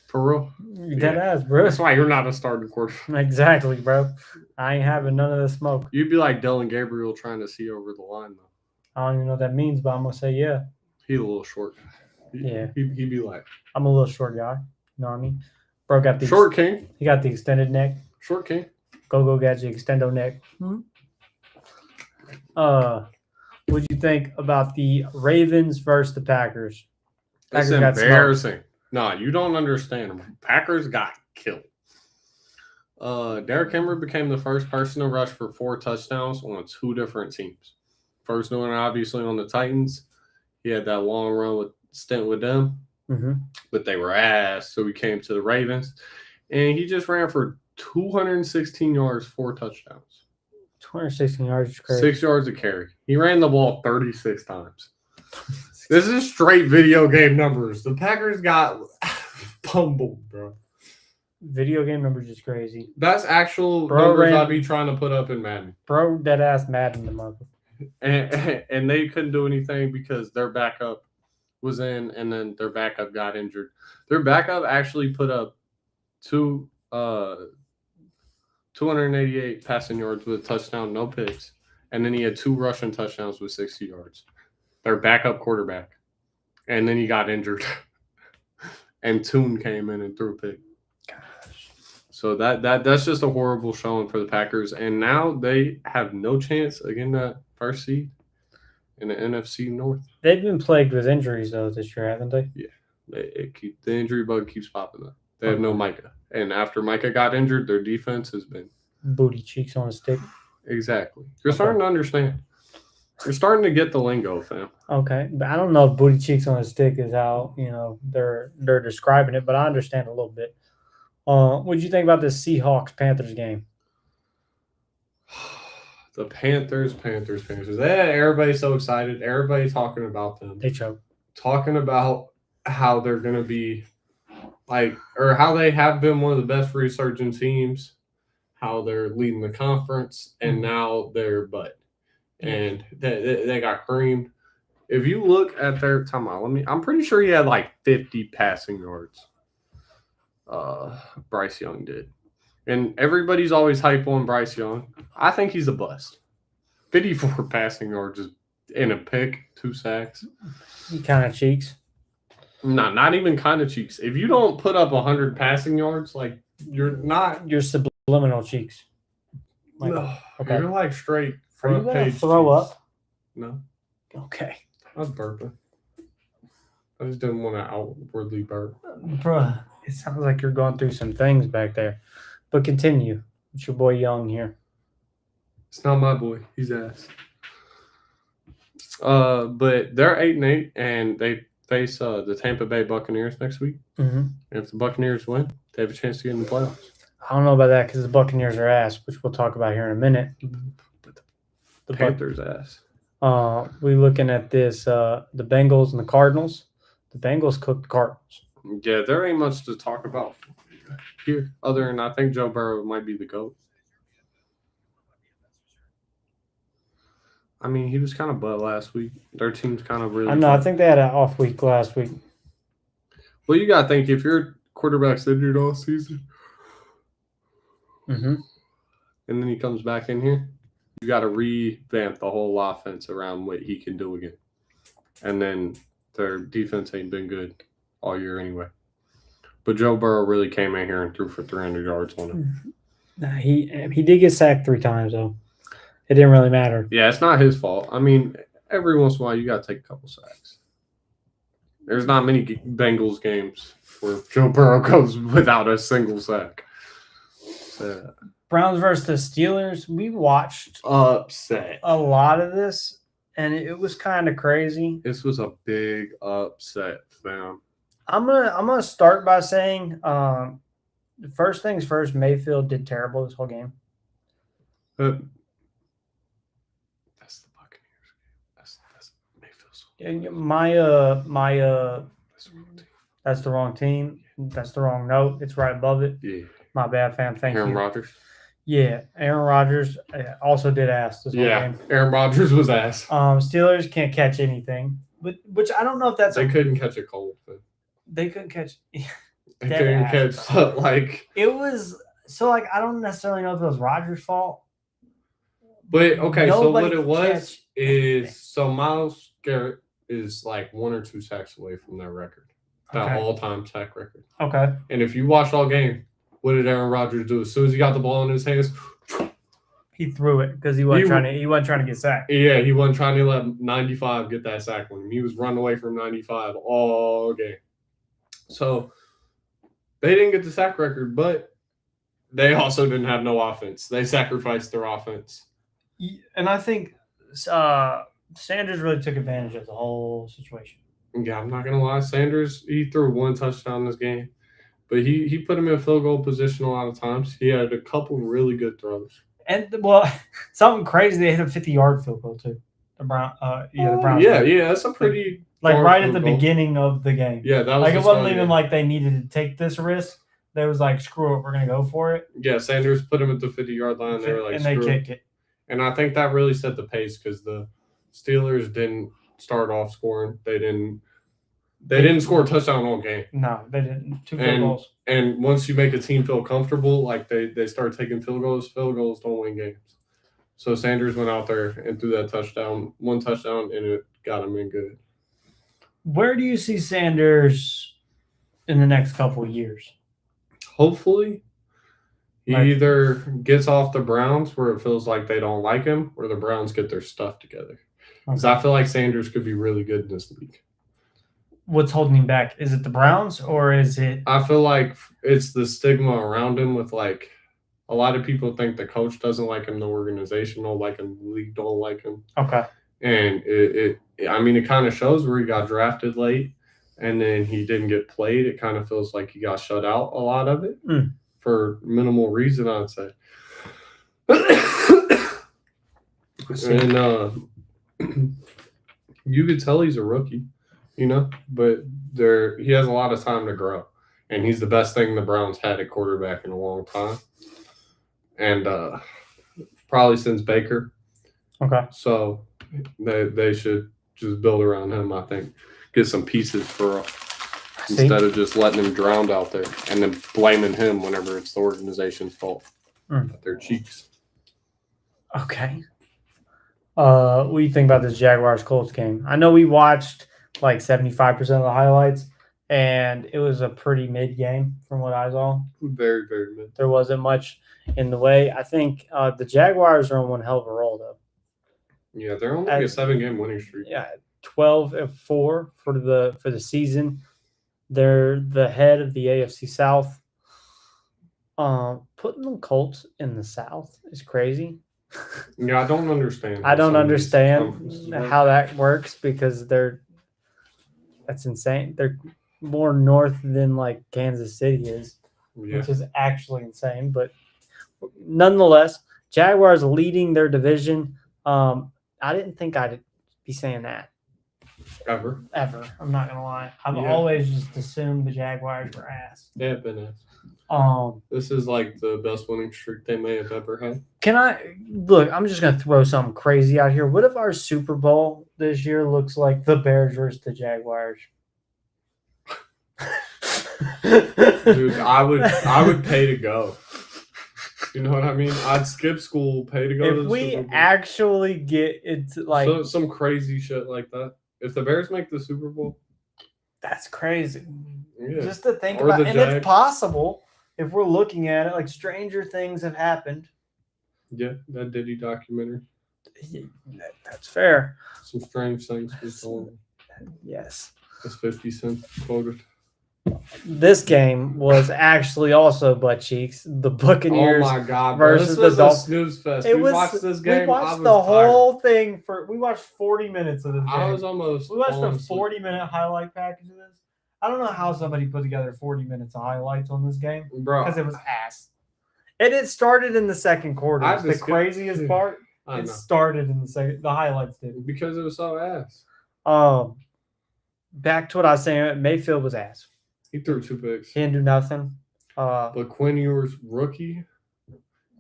For real? Dead ass, bro. That's why you're not a starting quarterback. Exactly, bro. I ain't having none of the smoke. You'd be like Dylan Gabriel trying to see over the line, though. I don't even know what that means, but I'm going to say yeah. He's a little short. He'd be like. I'm a little short guy. You know what I mean? Bro got the short king. He got the extended neck. Short king. Go gadget extendo neck. What'd you think about the Ravens versus the Packers? It's embarrassing. No, you don't understand. Packers got killed. Derrick Henry became the first person to rush for 4 touchdowns on 2 different teams. First one, obviously, on the Titans. He had that long run stint with them, but they were ass. So he came to the Ravens, and he just ran for 216 yards, 4 touchdowns. 216 yards is crazy. 6 yards a carry. He ran the ball 36 times. This is straight video game numbers. The Packers got pummeled, bro. Video game numbers is crazy. That's actual numbers I'd be trying to put up in Madden. Bro, dead ass Madden the mother. And they couldn't do anything because their backup was in, and then their backup got injured. Their backup actually put up 288 passing yards with a touchdown, no picks, and then he had 2 rushing touchdowns with 60 yards. Their backup quarterback, and then he got injured, and Toon came in and threw a pick. Gosh. So that's just a horrible showing for the Packers, and now they have no chance against that first seed in the NFC North. They've been plagued with injuries though this year, haven't they? Yeah, the injury bug keeps popping up. They have no Micah, and after Micah got injured, their defense has been booty cheeks on a stick. Exactly. You're starting to understand. You're starting to get the lingo, fam. Okay, but I don't know if booty cheeks on a stick is how they're describing it, but I understand a little bit. What did you think about this Seahawks-Panthers game? The Panthers. Everybody's so excited. Everybody talking about them. They choked. Talking about how they're going to be or how they have been one of the best resurging teams, how they're leading the conference, and now they're butt. And they got creamed. If you look at their I'm pretty sure he had 50 passing yards. Bryce Young did. And everybody's always hype on Bryce Young. I think he's a bust. 54 passing yards is in a pick, 2 sacks. He kind of cheeks. No, not even kind of cheeks. If you don't put up 100 passing yards, you're not. You're subliminal cheeks. No, okay. You're straight. Are you going to throw up? No. Okay. I was burping. I just didn't want to outwardly burp. Bruh, it sounds like you're going through some things back there. But continue. It's your boy Young here. It's not my boy. He's ass. But they're 8-8, and they face the Tampa Bay Buccaneers next week. Mm-hmm. And if the Buccaneers win, they have a chance to get in the playoffs. I don't know about that because the Buccaneers are ass, which we'll talk about here in a minute. The Panthers ass. We looking at this, the Bengals and the Cardinals. The Bengals cooked the Cardinals. Yeah, there ain't much to talk about here other than I think Joe Burrow might be the GOAT. I mean, he was kind of butt last week. Their team's kind of really. I know. I think they had an off week last week. Well, you got to think if your quarterback's injured all season, and then he comes back in here, you got to revamp the whole offense around what he can do again. And then their defense ain't been good all year anyway. But Joe Burrow really came in here and threw for 300 yards on him. He did get sacked 3 times, though. It didn't really matter. Yeah, it's not his fault. I mean, every once in a while, you got to take a couple sacks. There's not many Bengals games where Joe Burrow goes without a single sack. Browns versus the Steelers. We watched upset a lot of this, and it was kind of crazy. This was a big upset, fam. I'm gonna start by saying, first things first. Mayfield did terrible this whole game. That's the Buccaneers game. That's Mayfield's. That's the wrong team. That's the wrong note. It's right above it. Yeah. My bad, fam. Thank you. Aaron Rodgers. Yeah, Aaron Rodgers also did ass this whole game. Aaron Rodgers was ass. Steelers can't catch anything, which I don't know if that's. They couldn't catch a cold. They couldn't catch. They couldn't catch It was so I don't necessarily know if it was Rodgers' fault. But okay, so what it was is so Myles Garrett is 1 or 2 sacks away from their record, that all-time sack record. Okay. And if you watched all game, what did Aaron Rodgers do? As soon as he got the ball in his hands, he threw it because he wasn't trying to get sacked. Yeah, he wasn't trying to let 95 get that sack on him. He was running away from 95 all game. So they didn't get the sack record, but they also didn't have no offense. They sacrificed their offense. And I think Sanders really took advantage of the whole situation. Yeah, I'm not gonna lie. Sanders, he threw 1 touchdown this game, but he put him in field goal position a lot of times. He had a couple really good throws. And something crazy. They hit a 50-yard field goal too. The Browns. Yeah, that's a pretty right at the beginning of the game. Yeah, that was it wasn't even like they needed to take this risk. They was like, screw it, we're gonna go for it. Yeah, Sanders put him at the 50-yard line. They were like, and they kicked it. And I think that really set the pace because the Steelers didn't start off scoring. They didn't score a touchdown all game. No, they didn't. 2 field goals. And once you make a team feel comfortable, like they start taking field goals don't win games. So Sanders went out there and threw that touchdown, 1 touchdown, and it got him in good. Where do you see Sanders in the next couple of years? Hopefully, he either gets off the Browns where it feels like they don't like him, or the Browns get their stuff together. Because I feel like Sanders could be really good in this league. What's holding him back? Is it the Browns or is it? I feel like it's the stigma around him with like a lot of people think the coach doesn't like him, the organization don't like him, the league don't like him. Okay. And it kind of shows where he got drafted late and then he didn't get played. It kind of feels like he got shut out a lot of it for minimal reason, I'd say. And you could tell he's a rookie, but he has a lot of time to grow. And he's the best thing the Browns had at quarterback in a long time. And probably since Baker. Okay. So they should just build around him, I think. Get some pieces instead of just letting him drown out there and then blaming him whenever it's the organization's fault. Their cheeks. Okay. What do you think about this Jaguars-Colts game? I know we watched like 75% of the highlights, and it was a pretty mid game from what I saw. Very, very mid. There wasn't much in the way. I think the Jaguars are on one hell of a roll, though. Yeah, they're on like a 7-game winning streak. Yeah, 12-4 for the season. They're the head of the AFC South. Putting the Colts in the South is crazy. Yeah, I don't understand. I don't understand how that works because that's insane. They're more north than like Kansas City is, which is actually insane. But nonetheless, Jaguars leading their division. I didn't think I'd be saying that. Ever. I'm not gonna lie. I've always just assumed the Jaguars were ass. They have been ass. This is like the best winning streak they may have ever had. I'm just gonna throw something crazy out here. What if our Super Bowl this year looks like the Bears versus the Jaguars? Dude, I would pay to go. You know what I mean? I'd skip school, pay to go to the Super Bowl. If we actually get into like some crazy shit like that. If the Bears make the Super Bowl, that's crazy. Yeah. Just to think about, and it's possible if we're looking at it. Like stranger things have happened. Yeah, that Diddy documentary. That's fair. Some strange things was going on. Yes. As 50 Cent quoted. This game was actually also butt cheeks. The Buccaneers versus the Dolphins. Snooze fest. We watched this game. We watched the whole thing we watched 40 minutes of this game. We watched a 40-minute highlight package of this. I don't know how somebody put together 40 minutes of highlights on this game because it was ass. And it started in the second quarter. The craziest part. It started in the second. The highlights did because it was so ass. Back to what I was saying. Mayfield was ass. He threw 2 picks. He didn't do nothing. But Quinn Ewers, rookie,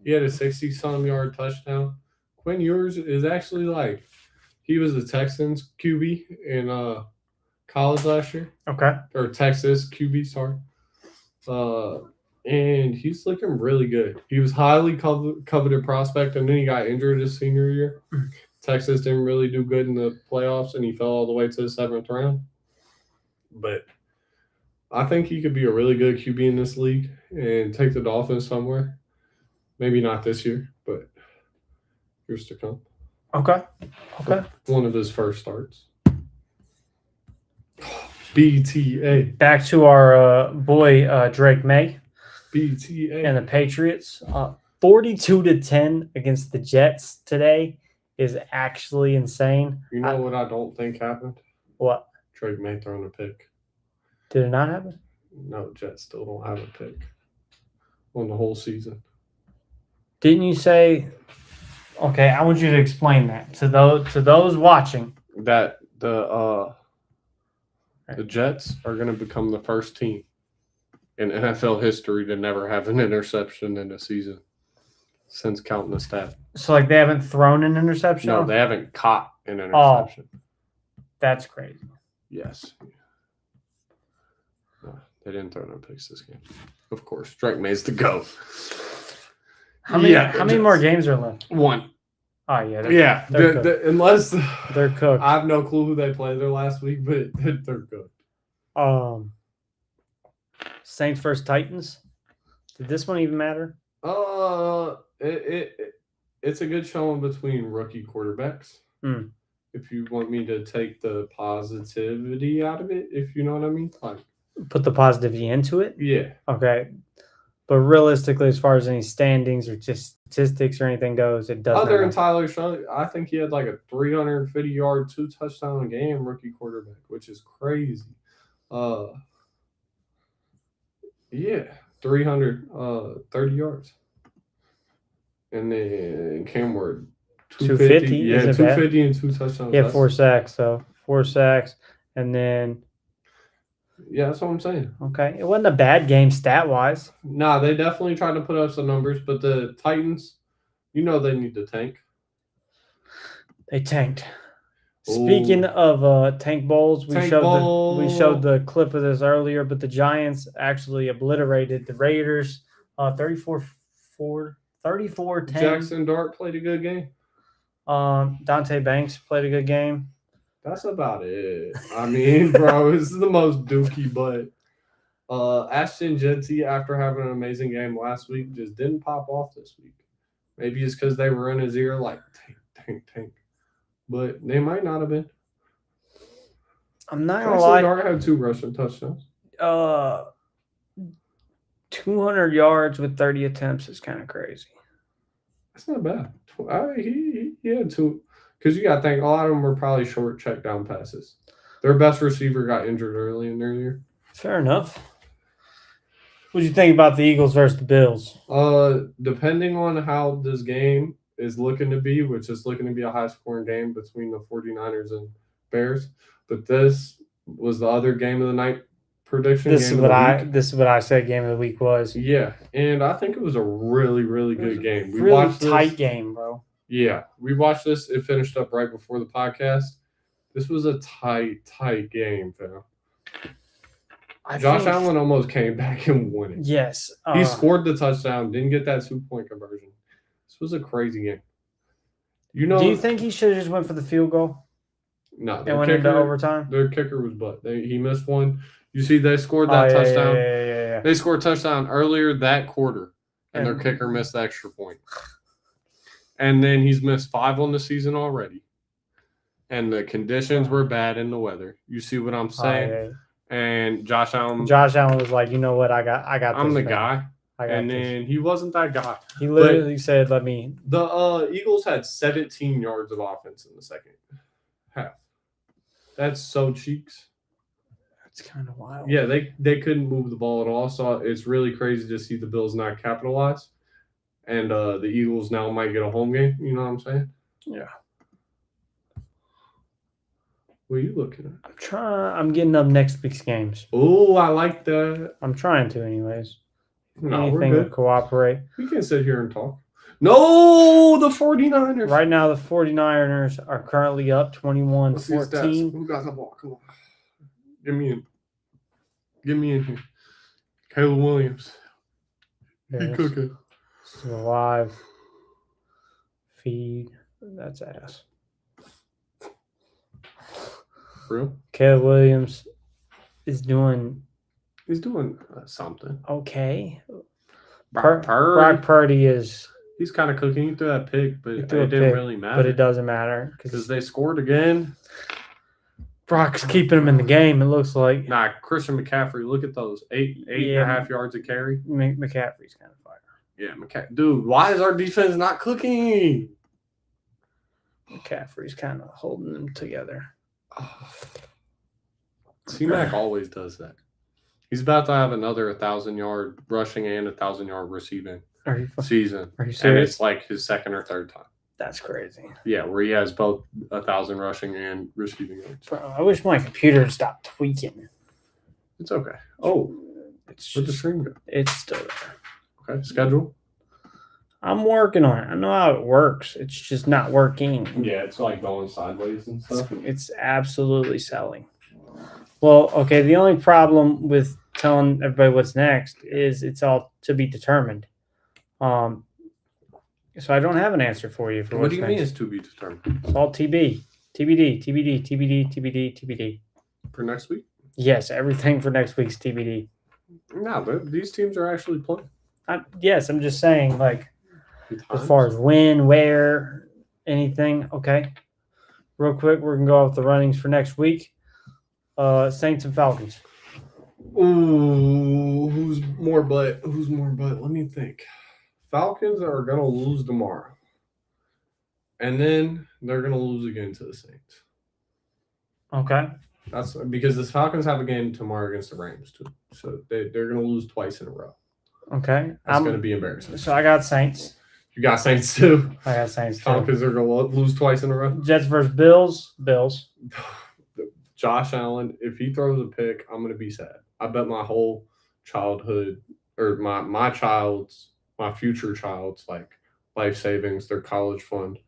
he had a 60-some yard touchdown. Quinn Ewers is actually he was the Texans QB in college last year. Okay. Or Texas QB, sorry. And he's looking really good. He was highly coveted prospect, and then he got injured his senior year. Texas didn't really do good in the playoffs, and he fell all the way to the 7th round. But I think he could be a really good QB in this league and take the Dolphins somewhere. Maybe not this year, but years to come. Okay. One of his first starts. BTA. Back to our boy Drake May. BTA. and the Patriots. 42-10 against the Jets today is actually insane. You know what I don't think happened? What? Drake May throwing a pick. Did it not happen? No, Jets still don't have a pick on the whole season. Didn't you say? Okay, I want you to explain that to those watching. That the Jets are going to become the first team in NFL history to never have an interception in a season since counting the stat. So, like, they haven't thrown an interception? No, they haven't caught an interception. That's crazy. Yes. No, they didn't throw no picks this game. Of course, Drake May's the GOAT. How many more games are left? One. Oh, yeah. Unless they're cooked. I have no clue who they played there last week, but they're good. Saints versus Titans. Did this one even matter? It's a good showing between rookie quarterbacks. If you want me to take the positivity out of it, if you know what I mean, like put the positivity into it. Yeah. Okay. But realistically, as far as any standings or just statistics or anything goes, it doesn't. Other than Tyler Shaw, I think he had like a 350-yard, 2-touchdown game rookie quarterback, which is crazy. Yeah, 330 yards. And then Cam Ward, 250. Yeah, 250 and 2 touchdowns. Yeah, 4 sacks. So 4 sacks. And then. Yeah, that's what I'm saying. Okay. It wasn't a bad game stat-wise. Nah, they definitely tried to put up some numbers, but the Titans, they need to tank. They tanked. Speaking of tank bowls, we showed the clip of this earlier, but the Giants actually obliterated the Raiders 34-10. Jackson Dart played a good game. Dante Banks played a good game. That's about it. I mean, bro, this is the most dookie, but Ashton Jeanty, after having an amazing game last week, just didn't pop off this week. Maybe it's because they were in his ear like, tank. But they might not have been. I'm not going to lie. Dart had 2 rushing touchdowns. 200 yards with 30 attempts is kind of crazy. That's not bad. He had 2. Because you got to think, a lot of them were probably short check down passes. Their best receiver got injured early in their year. Fair enough. What do you think about the Eagles versus the Bills? Depending on how this game is looking to be, which is looking to be a high-scoring game between the 49ers and Bears. But this was the other game of the night prediction. This is what I said game of the week was. Yeah, and I think it was a really, really good game. We watched tight game, bro. Yeah, we watched this. It finished up right before the podcast. This was a tight game, fam. Josh Allen almost came back and won it. Yes. He scored the touchdown, didn't get that 2-point conversion. This was a crazy game. Do you think he should have just went for the field goal? No. And went into overtime? Their kicker was butt. He missed one. You see, they scored that touchdown. Yeah. They scored a touchdown earlier that quarter, and their kicker missed the extra point. And then he's missed 5 on the season already. And the conditions were bad in the weather. You see what I'm saying? And Josh Allen was like, you know what? I got I'm this, the guy. And then he wasn't that guy. He literally said, let me. The Eagles had 17 yards of offense in the second half. That's so cheeks. That's kind of wild. Yeah, they couldn't move the ball at all. So it's really crazy to see the Bills not capitalize. And the Eagles now might get a home game. You know what I'm saying? Yeah. What are you looking at? I'm getting up next week's games. Oh, I like that. I'm trying to anyways. No, anything we're good. To cooperate. We can sit here and talk. No, the 49ers. Right now, the 49ers are currently up 21-14. Who got the ball? Come on. Give me in here. Caleb Williams. He cooking. Live feed. That's ass. Real? Caleb Williams is doing. He's doing something. Okay. Brock Purdy is. He's kind of cooking. He threw that pick, but it didn't really matter. But it doesn't matter because they scored again. Brock's keeping him in the game, it looks like. Nah, Christian McCaffrey, look at those. Eight and Yeah. a half yards a carry. McCaffrey's kind of fire. Yeah, dude, why is our defense not cooking? McCaffrey's kind of holding them together. C-Mac always does that. He's about to have another 1,000-yard rushing and 1,000-yard receiving season. Are you And serious? it's like his second or third time. That's crazy. Yeah, where he has both 1,000 rushing and receiving yards. Bro, I wish my computer would stop tweaking. It's okay. Oh, It's where'd the just, stream go? it's still there. Okay, schedule. I'm working on it. I know how it works. It's just not working. Yeah, it's like going sideways and stuff. It's absolutely selling. Well, okay, the only problem with telling everybody what's next is it's all to be determined. So I don't have an answer for you for What what's do you next. mean it's to be determined? It's all TB. TBD, TBD, TBD, TBD, TBD. For next week? Yes, everything for next week's TBD. No, these teams are actually playing. Yes, I'm just saying, like, as Times. far as when, where, anything. Okay. Real quick, we're going to go off the runnings for next week. Saints and Falcons. Ooh, who's more but? Let me think. Falcons are going to lose tomorrow. And then they're going to lose again to the Saints. Okay. That's because the Falcons have a game tomorrow against the Rams, too. So they're going to lose twice in a row. Okay. That's going to be embarrassing. So I got Saints. You got Saints, too. I got Saints, too. Falcons are going to lose twice in a row. Jets versus Bills. Bills. Josh Allen, if he throws a pick, I'm going to be sad. I bet my whole childhood or my future child's like life savings, their college fund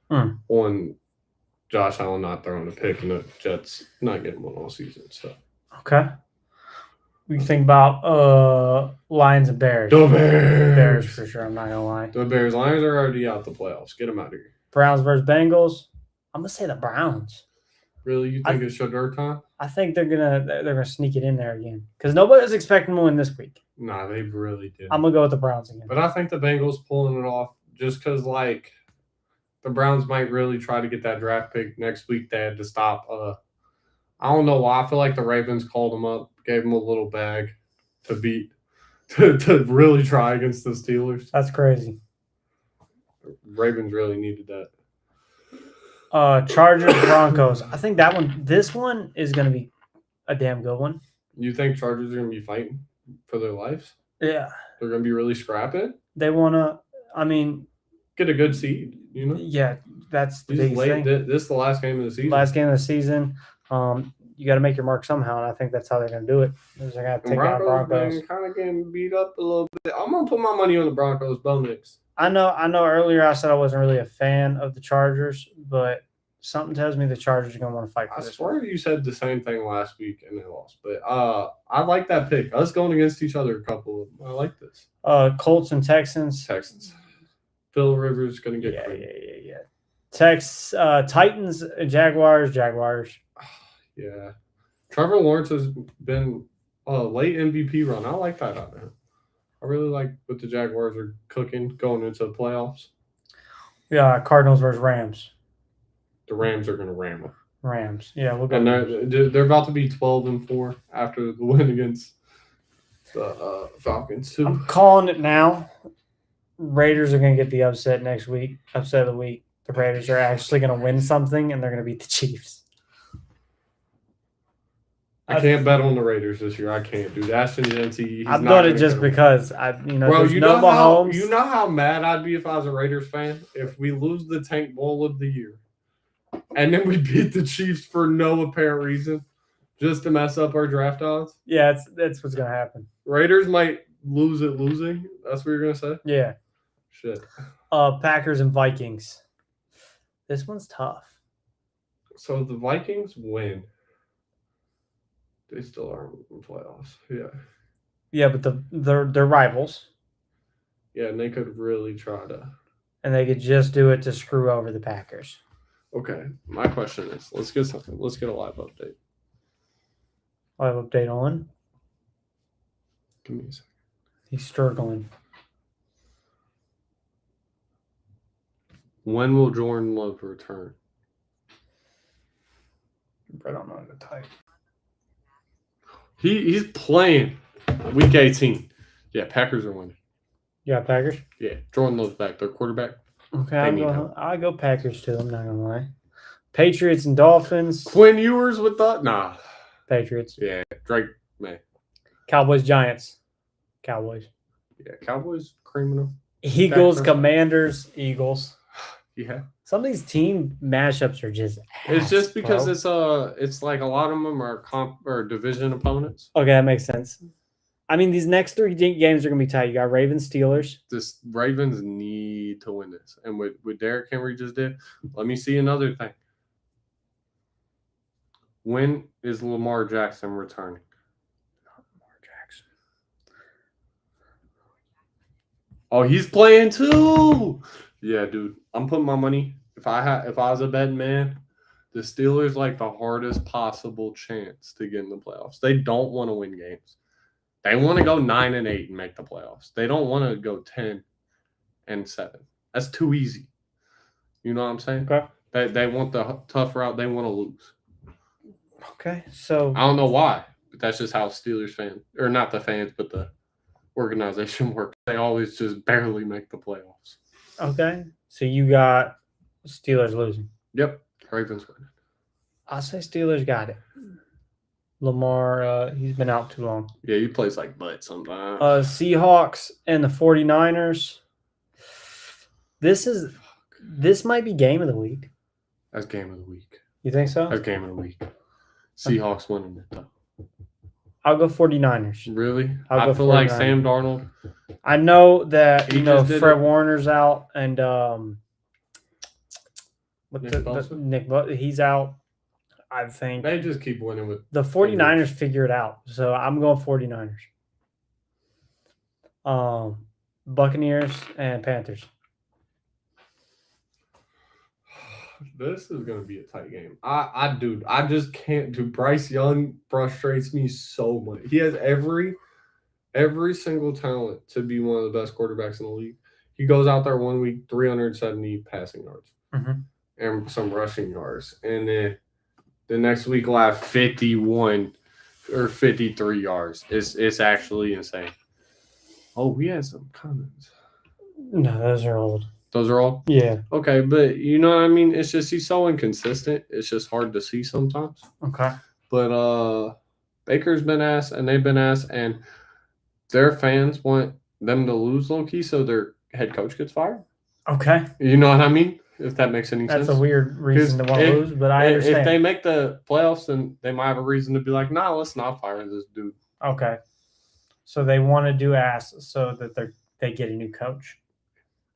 on Josh Allen not throwing a pick and the Jets not getting one all season. So okay. We think about Lions and Bears. The Bears. Bears for sure. I'm not gonna lie. The Bears. Lions are already out the playoffs. Get them out of here. Browns versus Bengals. I'm gonna say the Browns. Really, you think it's Shador time? I think they're gonna sneak it in there again because nobody's expecting them to win this week. Nah, they really did. I'm gonna go with the Browns again. But I think the Bengals pulling it off just because like the Browns might really try to get that draft pick next week. They had to stop. I don't know why. I feel like the Ravens called them up, gave them a little bag to beat, to really try against the Steelers. That's crazy. Ravens really needed that. Chargers Broncos. I think this one is gonna be a damn good one. You think Chargers are gonna be fighting for their lives? Yeah. They're gonna be really scrapping. They wanna. I mean, get a good seed. You know. Yeah, that's the This big is thing. This is the last game of the season. Last game of the season. You got to make your mark somehow, and I think that's how they're going to do it. They're going to take down Broncos. Kind of getting beat up a little bit. I'm gonna put my money on the Broncos. Bo Nix. I know. Earlier I said I wasn't really a fan of the Chargers, but something tells me the Chargers are going to want to fight for I this swear one. you said the same thing last week and they lost. But I like that pick. Us going against each other, a couple of them. I like this. Colts and Texans. Texans. Phil Rivers going to get Yeah. Titans, Jaguars. Yeah. Trevor Lawrence has been a late MVP run. I like that out of him. I really like what the Jaguars are cooking going into the playoffs. Yeah, Cardinals versus Rams. The Rams are going to ram them. Rams. Yeah, we'll go. And they're about to be 12-4 after the win against the Falcons. I'm calling it now. Raiders are going to get the upset next week. Upset of the week. The Raiders are actually going to win something, and they're going to beat the Chiefs. I can't bet on the Raiders this year. I can't do that. Ashton Jenty. I've done it just because Bro, you know Mahomes. You know how mad I'd be if I was a Raiders fan if we lose the Tank Bowl of the year, and then we beat the Chiefs for no apparent reason, just to mess up our draft odds. Yeah, that's what's gonna happen. Raiders might lose it losing. That's what you're gonna say. Yeah. Shit. Packers and Vikings. This one's tough. So the Vikings win. They still are in playoffs. Yeah. Yeah, but they're rivals. Yeah, and they could really try to. And they could just do it to screw over the Packers. Okay. My question is, let's get something. Let's get a live update. Live update on. Give me a second. He's struggling. When will Jordan Love return? But I'm not gonna type. He's playing week 18. Yeah, Packers are winning. Yeah, Packers. Yeah, Jordan Love's back. Their quarterback. Okay, They need I'll go Packers too. I'm not gonna lie. Patriots and Dolphins. Quinn Ewers with the Patriots. Yeah, Drake man. Cowboys, Giants. Cowboys. Yeah, Cowboys creaming them. Eagles, Packers. Commanders, Eagles. Yeah, Some of these team mashups are just. it's just because bro. it's like a lot of them are comp or division opponents. Okay, that makes sense. I mean, these next 3 games are gonna be tight. You got Ravens, Steelers. This Ravens need to win this, and with Derrick Henry just did. Let me see another thing. When is Lamar Jackson returning? Lamar Jackson. Oh, he's playing too. Yeah, dude. I'm putting my money. If I was a betting man, the Steelers like the hardest possible chance to get in the playoffs. They don't want to win games. They want to go 9-8 and make the playoffs. They don't want to go 10-7. That's too easy. You know what I'm saying? Okay. They want the tough route. They want to lose. Okay, so I don't know why, but that's just how Steelers fans, or not the fans, but the organization works. They always just barely make the playoffs. okay, so you got Steelers losing. Yep, Ravens winning. I'll say Steelers got it. Lamar, he's been out too long. Yeah, he plays like butt sometimes. Seahawks and the 49ers. This might be game of the week. That's game of the week. You think so? That's game of the week. Seahawks winning it though. I'll go 49ers. Really? I'll I go feel like 49ers. Sam Darnold. I know that He just did Fred it. Warner's out and Nick he's out. I think They just keep winning with the 49ers figure it out. So I'm going 49ers. Buccaneers and Panthers. This is gonna be a tight game. I just can't do. Bryce Young frustrates me so much. He has every single talent to be one of the best quarterbacks in the league. He goes out there 1 week, 370 passing yards and some rushing yards, and then the next week will have 51 or 53 yards. It's actually insane. Oh, we had some comments. No, those are old. Those are all? Yeah. Okay, but you know what I mean? It's just he's so inconsistent. It's just hard to see sometimes. Okay. But Baker's been asked, and they've been asked, and their fans want them to lose low-key so their head coach gets fired. Okay. You know what I mean? If that makes any sense. That's a weird reason to want to lose, but I understand. If they make the playoffs, then they might have a reason to be like, nah, let's not fire this dude. Okay. So they want to do ass so that they get a new coach.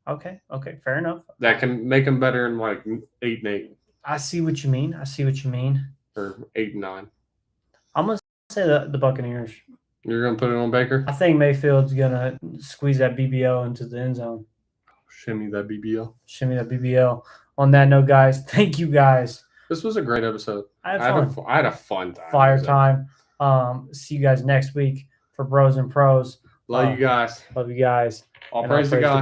Okay. Fair enough. That can make them better in like 8-8 I see what you mean. or 8-9. I'm gonna say the Buccaneers. You're gonna put it on Baker? I think Mayfield's gonna squeeze that BBL into the end zone. Shimmy that BBL. Shimmy that BBL. On that note, guys, thank you guys. This was a great episode. I had fun. I had a fun time. Fire time. See you guys next week for Bros and Pros. Love you guys. Love you guys. All And praise to God.